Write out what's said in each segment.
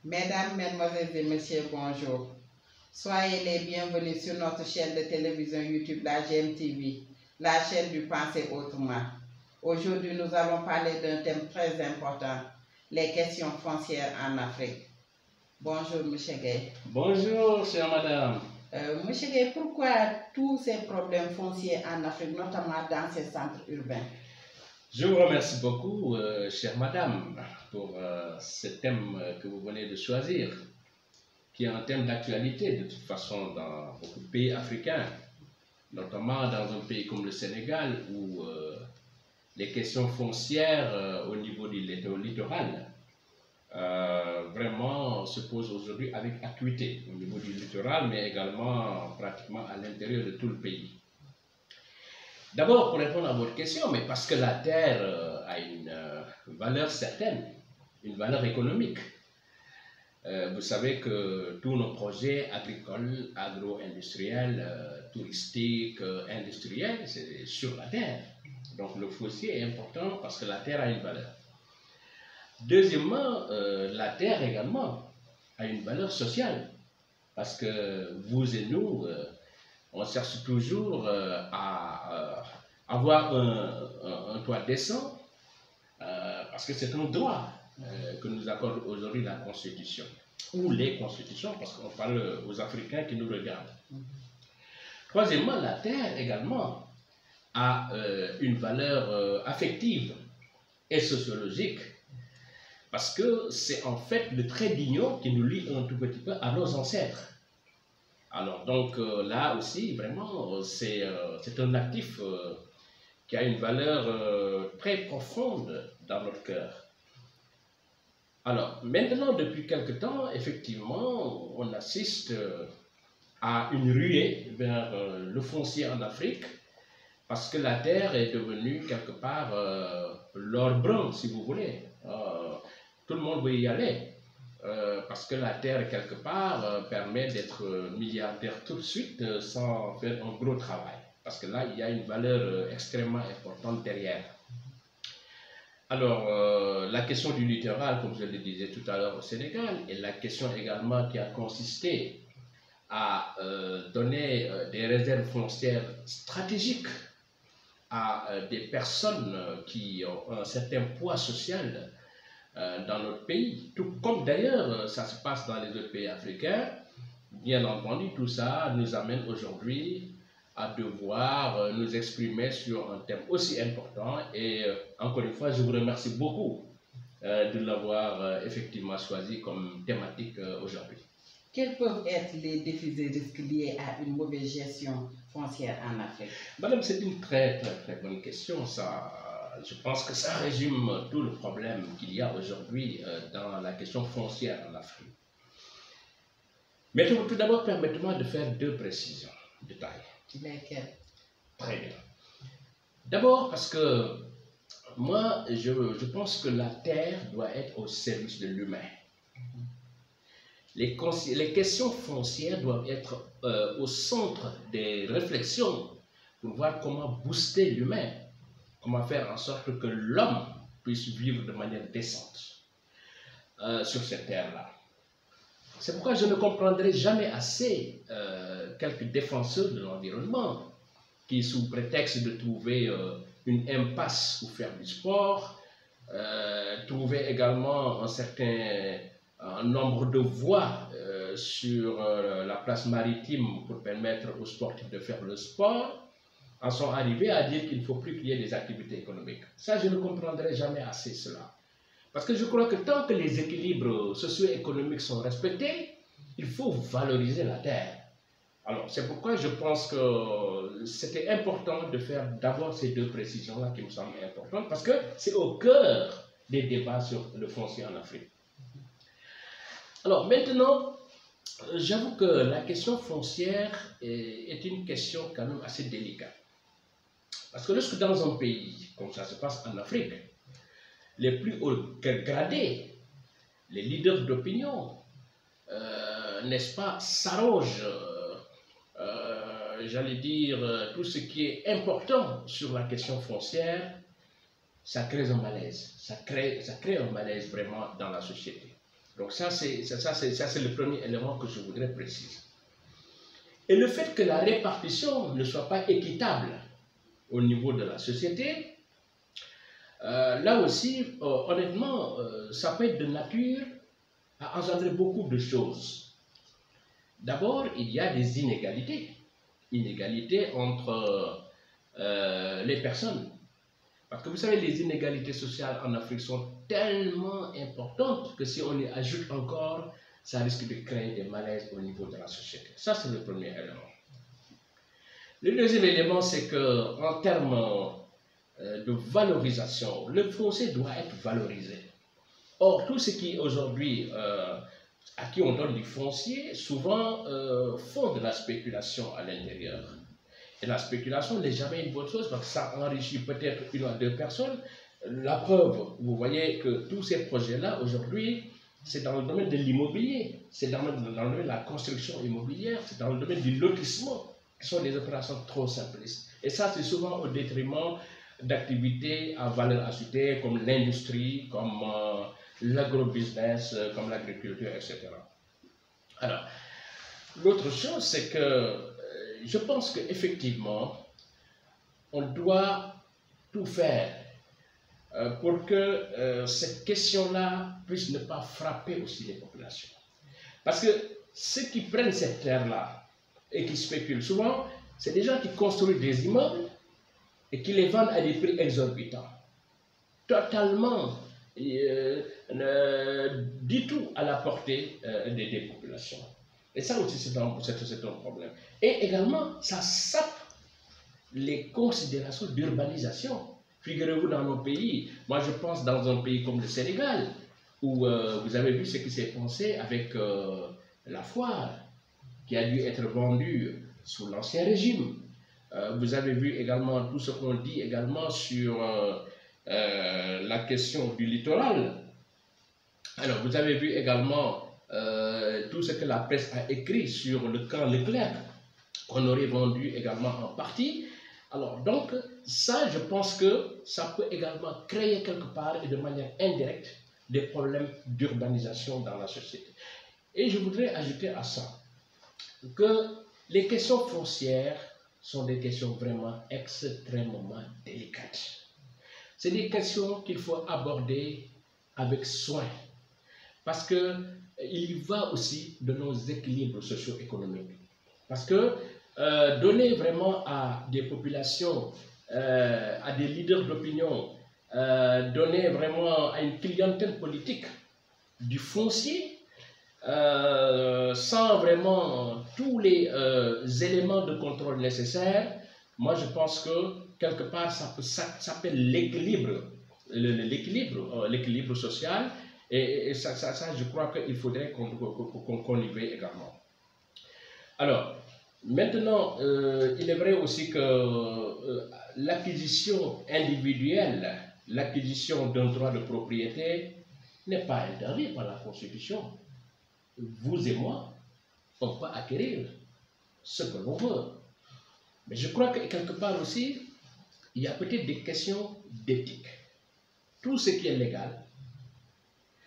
Mesdames, Mesdemoiselles et Messieurs, bonjour. Soyez les bienvenus sur notre chaîne de télévision YouTube, la GMTV, la chaîne du Penser Autrement. Aujourd'hui, nous allons parler d'un thème très important, les questions foncières en Afrique. Bonjour, M. Gueye. Bonjour, chère madame. M. Gueye, pourquoi tous ces problèmes fonciers en Afrique, notamment dans ces centres urbains? Je vous remercie beaucoup, chère madame, pour ce thème que vous venez de choisir, qui est un thème d'actualité de toute façon dans beaucoup de pays africains, notamment dans un pays comme le Sénégal, où les questions foncières au niveau du littoral vraiment se posent aujourd'hui avec acuité, au niveau du littoral, mais également pratiquement à l'intérieur de tout le pays. D'abord, pour répondre à votre question, mais parce que la terre a une valeur certaine, une valeur économique. Vous savez que tous nos projets agricoles, agro-industriels, touristiques, industriels, c'est sur la terre. Donc le foncier est important parce que la terre a une valeur. Deuxièmement, la terre également a une valeur sociale parce que vous et nous, on cherche toujours à avoir un toit décent parce que c'est un droit que nous accorde aujourd'hui la Constitution ou les constitutions, parce qu'on parle aux Africains qui nous regardent. Troisièmement, la terre également a une valeur affective et sociologique parce que c'est en fait le trait d'union qui nous lie un tout petit peu à nos ancêtres. Alors donc là aussi, vraiment, c'est un actif qui a une valeur très profonde dans notre cœur. Alors maintenant, depuis quelque temps, effectivement, on assiste à une ruée vers le foncier en Afrique parce que la terre est devenue quelque part l'or brun, si vous voulez. Tout le monde veut y aller. Parce que la terre, quelque part, permet d'être milliardaire tout de suite sans faire un gros travail. Parce que là, il y a une valeur extrêmement importante derrière. Alors, la question du littoral, comme je le disais tout à l'heure au Sénégal, et la question également qui a consisté à donner des réserves foncières stratégiques à des personnes qui ont un certain poids social dans notre pays, tout comme d'ailleurs ça se passe dans les autres pays africains. Bien entendu, tout ça nous amène aujourd'hui à devoir nous exprimer sur un thème aussi important et encore une fois, je vous remercie beaucoup de l'avoir effectivement choisi comme thématique aujourd'hui. Quels peuvent être les défis et risques liés à une mauvaise gestion foncière en Afrique? Madame, c'est une très bonne question, ça. Je pense que ça résume tout le problème qu'il y a aujourd'hui dans la question foncière en Afrique. Mais tout d'abord, permettez-moi de faire deux précisions de taille. Lesquelles? Très bien. D'abord parce que moi, je pense que la terre doit être au service de l'humain. Les questions foncières doivent être au centre des réflexions pour voir comment booster l'humain. Comment faire en sorte que l'homme puisse vivre de manière décente sur cette terre-là. C'est pourquoi je ne comprendrai jamais assez quelques défenseurs de l'environnement qui, sous prétexte de trouver une impasse pour faire du sport, trouver également un certain nombre de voies sur la place maritime pour permettre aux sportifs de faire le sport, en sont arrivés à dire qu'il ne faut plus qu'il y ait des activités économiques. Ça, je ne comprendrai jamais assez cela. Parce que je crois que tant que les équilibres socio-économiques sont respectés, il faut valoriser la terre. Alors, c'est pourquoi je pense que c'était important de faire d'abord ces deux précisions-là qui me semblent importantes, parce que c'est au cœur des débats sur le foncier en Afrique. Alors, maintenant, j'avoue que la question foncière est une question quand même assez délicate. Parce que lorsque dans un pays, comme ça se passe en Afrique, les plus hauts gradés, les leaders d'opinion, n'est-ce pas, s'arrogent, j'allais dire, tout ce qui est important sur la question foncière, ça crée un malaise. Ça crée un malaise vraiment dans la société. Donc ça, c'est le premier élément que je voudrais préciser. Et le fait que la répartition ne soit pas équitable au niveau de la société, là aussi, honnêtement, ça peut être de nature à engendrer beaucoup de choses. D'abord, il y a des inégalités. Inégalités entre les personnes. Parce que vous savez, les inégalités sociales en Afrique sont tellement importantes que si on y ajoute encore, ça risque de créer des malaises au niveau de la société. Ça, c'est le premier élément. Le deuxième élément, c'est qu'en termes de valorisation, le foncier doit être valorisé. Or, tout ce qui aujourd'hui, à qui on donne du foncier, souvent font de la spéculation à l'intérieur. Et la spéculation n'est jamais une bonne chose parce que ça enrichit peut-être une ou deux personnes. La preuve, vous voyez que tous ces projets-là, aujourd'hui, c'est dans le domaine de l'immobilier, c'est dans le domaine de la construction immobilière, c'est dans le domaine du lotissement, qui sont des opérations trop simplistes. Et ça, c'est souvent au détriment d'activités à valeur ajoutée comme l'industrie, comme l'agrobusiness, comme l'agriculture, etc. Alors, l'autre chose, c'est que je pense qu'effectivement, on doit tout faire pour que cette question-là puisse ne pas frapper aussi les populations. Parce que ceux qui prennent cette terre-là et qui spéculent souvent, c'est des gens qui construisent des immeubles et qui les vendent à des prix exorbitants. Totalement, du tout à la portée des populations. Et ça aussi, c'est un problème. Et également, ça sape les considérations d'urbanisation. Figurez-vous dans nos pays, moi je pense dans un pays comme le Sénégal, où vous avez vu ce qui s'est passé avec la foire, qui a dû être vendue sous l'Ancien Régime. Vous avez vu également tout ce qu'on dit également sur la question du littoral. Alors, vous avez vu également tout ce que la presse a écrit sur le camp Leclerc, qu'on aurait vendu également en partie. Alors, donc, ça, je pense que ça peut également créer quelque part et de manière indirecte des problèmes d'urbanisation dans la société. Et je voudrais ajouter à ça que les questions foncières sont des questions vraiment extrêmement délicates. C'est des questions qu'il faut aborder avec soin. Parce qu'il y va aussi de nos équilibres socio-économiques. Parce que donner vraiment à des populations, à des leaders d'opinion, donner vraiment à une clientèle politique du foncier, sans vraiment tous les éléments de contrôle nécessaires, moi je pense que quelque part ça s'appelle l'équilibre, l'équilibre social. Et ça, je crois qu'il faudrait qu'on y veille également. Alors, maintenant, il est vrai aussi que l'acquisition individuelle, l'acquisition d'un droit de propriété n'est pas interdite par la Constitution. Vous et moi, on peut acquérir ce que l'on veut. Mais je crois que quelque part aussi, il y a peut-être des questions d'éthique. Tout ce qui est légal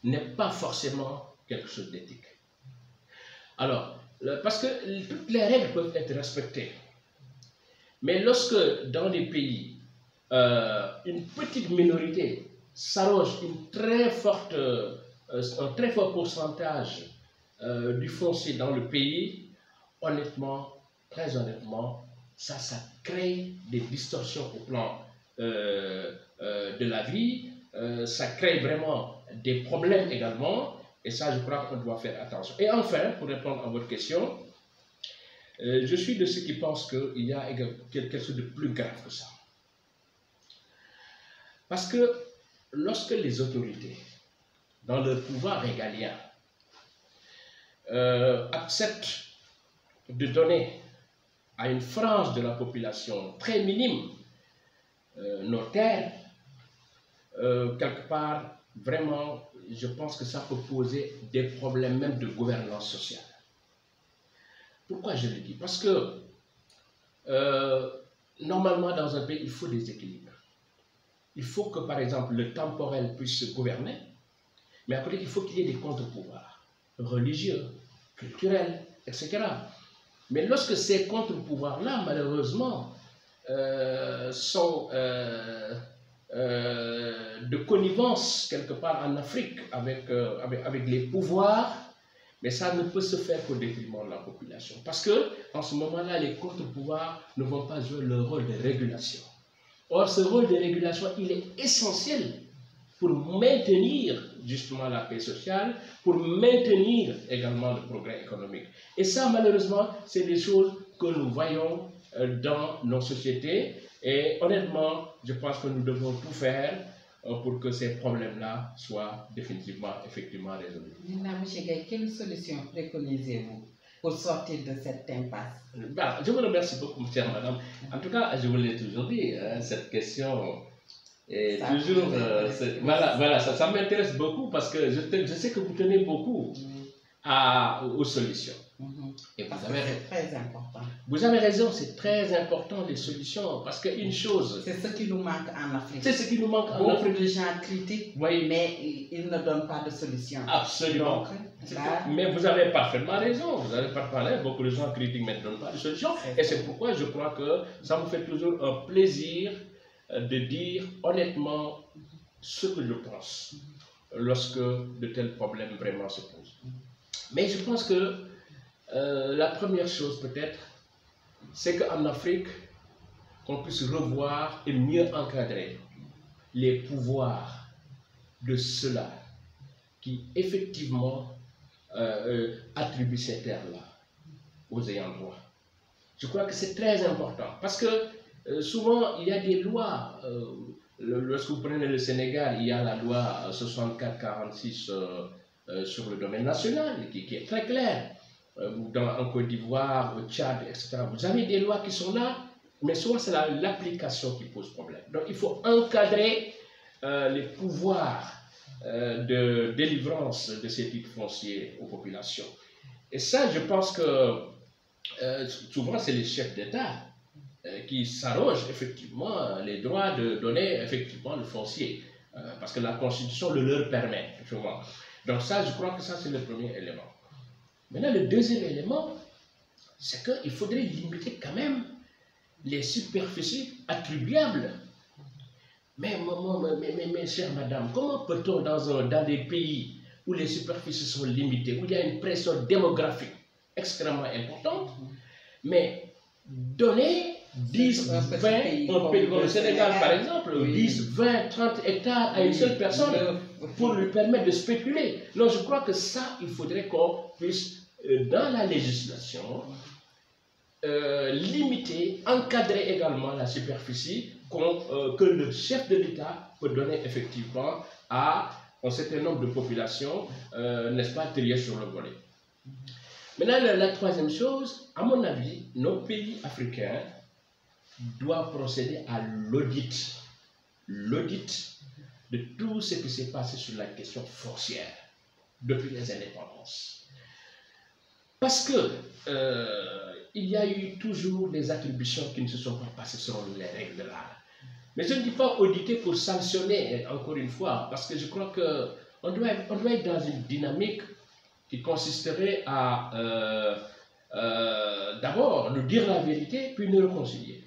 n'est pas forcément quelque chose d'éthique. Alors, parce que toutes les règles peuvent être respectées. Mais lorsque dans des pays, une petite minorité s'arroge un très fort pourcentage du foncier dans le pays, honnêtement, très honnêtement, ça crée des distorsions au plan de la vie, ça crée vraiment des problèmes également, et ça je crois qu'on doit faire attention. Et enfin, pour répondre à votre question, je suis de ceux qui pensent qu'il y a quelque chose de plus grave que ça. Parce que lorsque les autorités, dans leur pouvoir régalien, acceptent de donner à une frange de la population très minime nos terres, quelque part, vraiment, je pense que ça peut poser des problèmes même de gouvernance sociale. Pourquoi je le dis? Parce que normalement, dans un pays, il faut des équilibres. Il faut que, par exemple, le temporel puisse se gouverner Mais à côté, il faut qu'il y ait des contre-pouvoirs religieux, culturels, etc. Mais lorsque ces contre-pouvoirs-là, malheureusement, sont de connivence quelque part en Afrique avec les pouvoirs, mais ça ne peut se faire qu'au détriment de la population. Parce que en ce moment-là, les contre-pouvoirs ne vont pas jouer le rôle de régulation. Or, ce rôle de régulation, il est essentiel pour maintenir justement la paix sociale, pour maintenir également le progrès économique. Et ça, malheureusement, c'est des choses que nous voyons dans nos sociétés. Et honnêtement, je pense que nous devons tout faire pour que ces problèmes-là soient définitivement, effectivement résolus. Maintenant, M. Gaye, quelle solution préconisez-vous pour sortir de cette impasse? Ben, je vous remercie beaucoup, chère madame. En tout cas, je vous l'ai toujours dit, hein, cette question est toujours... voilà, ça m'intéresse beaucoup parce que je sais que vous tenez beaucoup aux solutions. Et c'est très important. Vous avez raison, c'est très important les solutions parce qu'une chose... C'est ce qui nous manque en Afrique. C'est ce qui nous manque en Afrique. Beaucoup de gens critiquent, oui, mais ils ne donnent pas de solution. Absolument. Donc, là... Mais vous avez parfaitement raison. Vous avez parfaitement raison. Beaucoup de gens critiquent mais ne donnent pas de solution. Et c'est pourquoi je crois que ça me fait toujours un plaisir de dire honnêtement ce que je pense lorsque de tels problèmes vraiment se posent. Mais je pense que la première chose peut-être, c'est qu'en Afrique, qu'on puisse revoir et mieux encadrer les pouvoirs de ceux-là qui effectivement attribuent ces terres-là aux ayants droit. Je crois que c'est très important parce que souvent il y a des lois. Lorsque vous prenez le Sénégal, il y a la loi 64-46 sur le domaine national qui est très claire. En Côte d'Ivoire, au Tchad, etc. Vous avez des lois qui sont là, mais souvent c'est l'application qui pose problème. Donc il faut encadrer les pouvoirs de délivrance de ces titres fonciers aux populations. Et ça, je pense que souvent c'est les chefs d'État qui s'arrogent effectivement les droits de donner effectivement le foncier, parce que la Constitution le leur permet souvent. Donc ça, je crois que ça c'est le premier élément. Maintenant, le deuxième élément, c'est qu'il faudrait limiter quand même les superficies attribuables. Mais chère madame, comment peut-on dans des pays où les superficies sont limitées, où il y a une pression démographique extrêmement importante, mais donner 10, 20, un pays comme le Sénégal par exemple, oui. 10, 20, 30 hectares à une seule personne pour lui permettre de spéculer. Donc je crois que ça, il faudrait qu'on puisse, dans la législation, limiter, encadrer également la superficie que le chef de l'État peut donner effectivement à un certain nombre de populations, n'est-ce pas, triées sur le volet. Maintenant, la troisième chose, à mon avis, nos pays africains doivent procéder à l'audit de tout ce qui s'est passé sur la question foncière depuis les indépendances. Parce que il y a eu toujours des attributions qui ne se sont pas passées selon les règles de l'art. Mais je ne dis pas auditer pour sanctionner, encore une fois, parce que je crois qu'on doit être dans une dynamique qui consisterait à d'abord nous dire la vérité, puis nous réconcilier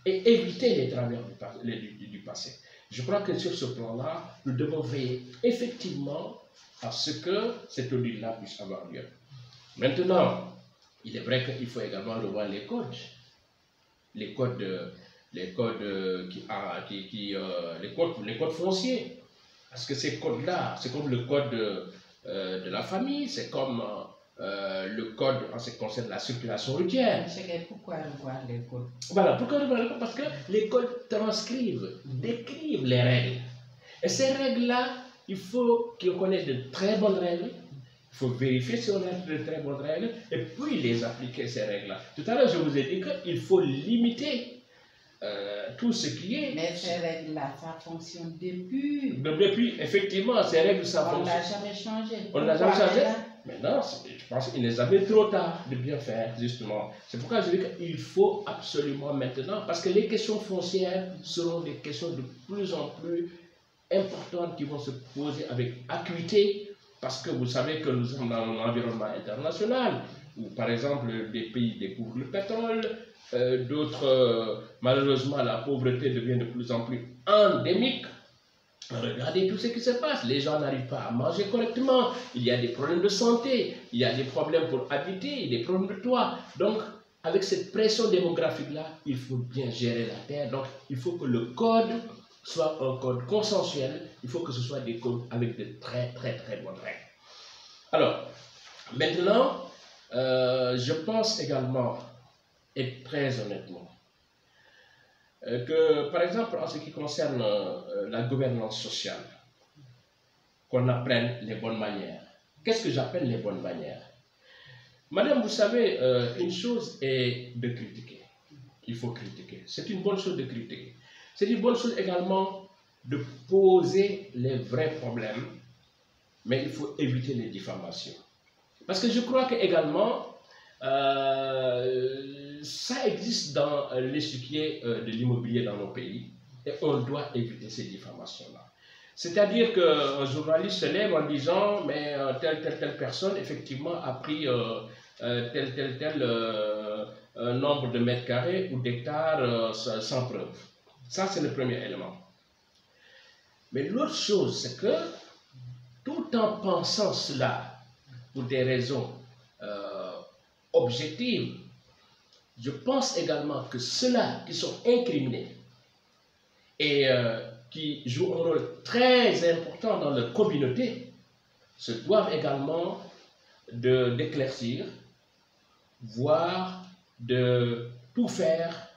et éviter les travers du passé. Je crois que sur ce plan-là, nous devons veiller effectivement à ce que cet audit-là puisse avoir lieu. Maintenant, il est vrai qu'il faut également revoir les codes. Les codes fonciers. Parce que ces codes-là, c'est comme le code de la famille, c'est comme le code en ce qui concerne la circulation routière. Pourquoi revoir les codes? Voilà, pourquoi revoir les codes? Parce que les codes transcrivent, décrivent les règles. Et ces règles-là, il faut qu'ils connaissent de très bonnes règles. Il faut vérifier si on a de très bonnes règles et puis les appliquer, ces règles-là. Tout à l'heure, je vous ai dit qu'il faut limiter tout ce qui est... Mais ces règles-là, ça fonctionne depuis... Depuis, effectivement, ces règles, ça fonctionne. On n'a jamais changé. On n'a jamais changé. Maintenant, je pense qu'il n'est jamais trop tard de bien faire, justement. C'est pourquoi je dis qu'il faut absolument maintenant, parce que les questions foncières seront des questions de plus en plus importantes qui vont se poser avec acuité, parce que vous savez que nous sommes dans un environnement international, où par exemple des pays découvrent le pétrole, d'autres, malheureusement, la pauvreté devient de plus en plus endémique. Regardez tout ce qui se passe, les gens n'arrivent pas à manger correctement, il y a des problèmes de santé, il y a des problèmes pour habiter, des problèmes de toit. Donc, avec cette pression démographique-là, il faut bien gérer la terre. Donc, il faut que le code soit un code consensuel, il faut que ce soit des codes avec de très bonnes règles. Alors, maintenant, je pense également, et très honnêtement, que, par exemple, en ce qui concerne la gouvernance sociale, qu'on apprenne les bonnes manières. Qu'est-ce que j'appelle les bonnes manières? Madame, vous savez, une chose est de critiquer. Il faut critiquer. C'est une bonne chose de critiquer. C'est une bonne chose également de poser les vrais problèmes, mais il faut éviter les diffamations. Parce que je crois que également, ça existe dans l'échiquier de l'immobilier dans nos pays et on doit éviter ces diffamations-là. C'est-à-dire qu'un journaliste se lève en disant mais telle personne effectivement a pris tel nombre de mètres carrés ou d'hectares sans preuve. Ça, c'est le premier élément. Mais l'autre chose, c'est que tout en pensant cela pour des raisons objectives, je pense également que ceux-là qui sont incriminés et qui jouent un rôle très important dans leur communauté se doivent également d'éclaircir, voire de tout faire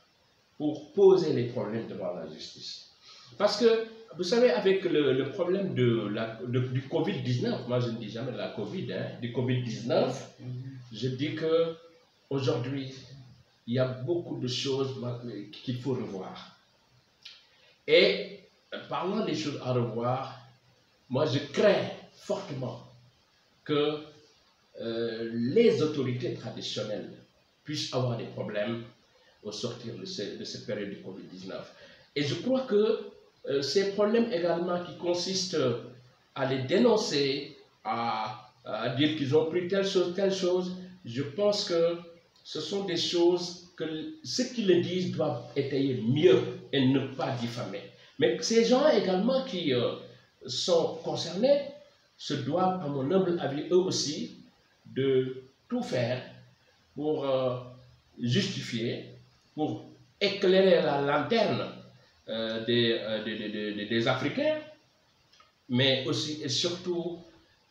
pour poser les problèmes devant la justice. Parce que, vous savez, avec le problème du Covid-19, moi je ne dis jamais de la Covid, du Covid-19, je dis qu'aujourd'hui, il y a beaucoup de choses qu'il faut revoir. Et parlant des choses à revoir, moi je crains fortement que les autorités traditionnelles puissent avoir des problèmes au sortir de cette période du Covid-19. Et je crois que ces problèmes également qui consistent à les dénoncer, à dire qu'ils ont pris telle chose, je pense que ce sont des choses que ceux qui le disent doivent étayer mieux et ne pas diffamer. Mais ces gens également qui sont concernés se doivent, à mon humble avis, eux aussi, de tout faire pour justifier, pour éclairer la lanterne des Africains, mais aussi et surtout,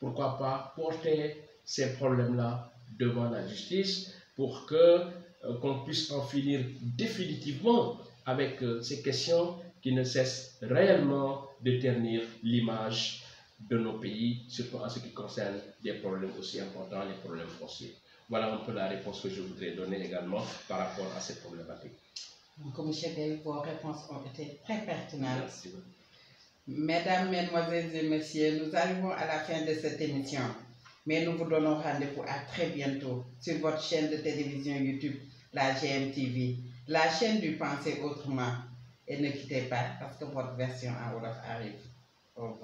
pourquoi pas, porter ces problèmes-là devant la justice pour qu'on puisse en finir définitivement avec ces questions qui ne cessent réellement de ternir l'image de nos pays, surtout en ce qui concerne des problèmes aussi importants, les problèmes fonciers. Voilà un peu la réponse que je voudrais donner également par rapport à cette problématique. Donc, M. Gueye, vos réponses ont été très pertinentes. Merci. Mesdames, Mesdemoiselles et Messieurs, nous arrivons à la fin de cette émission. Mais nous vous donnons rendez-vous à très bientôt sur votre chaîne de télévision YouTube, la GMTV, la chaîne du Penser Autrement. Et ne quittez pas parce que votre version en Wolof arrive. Au revoir.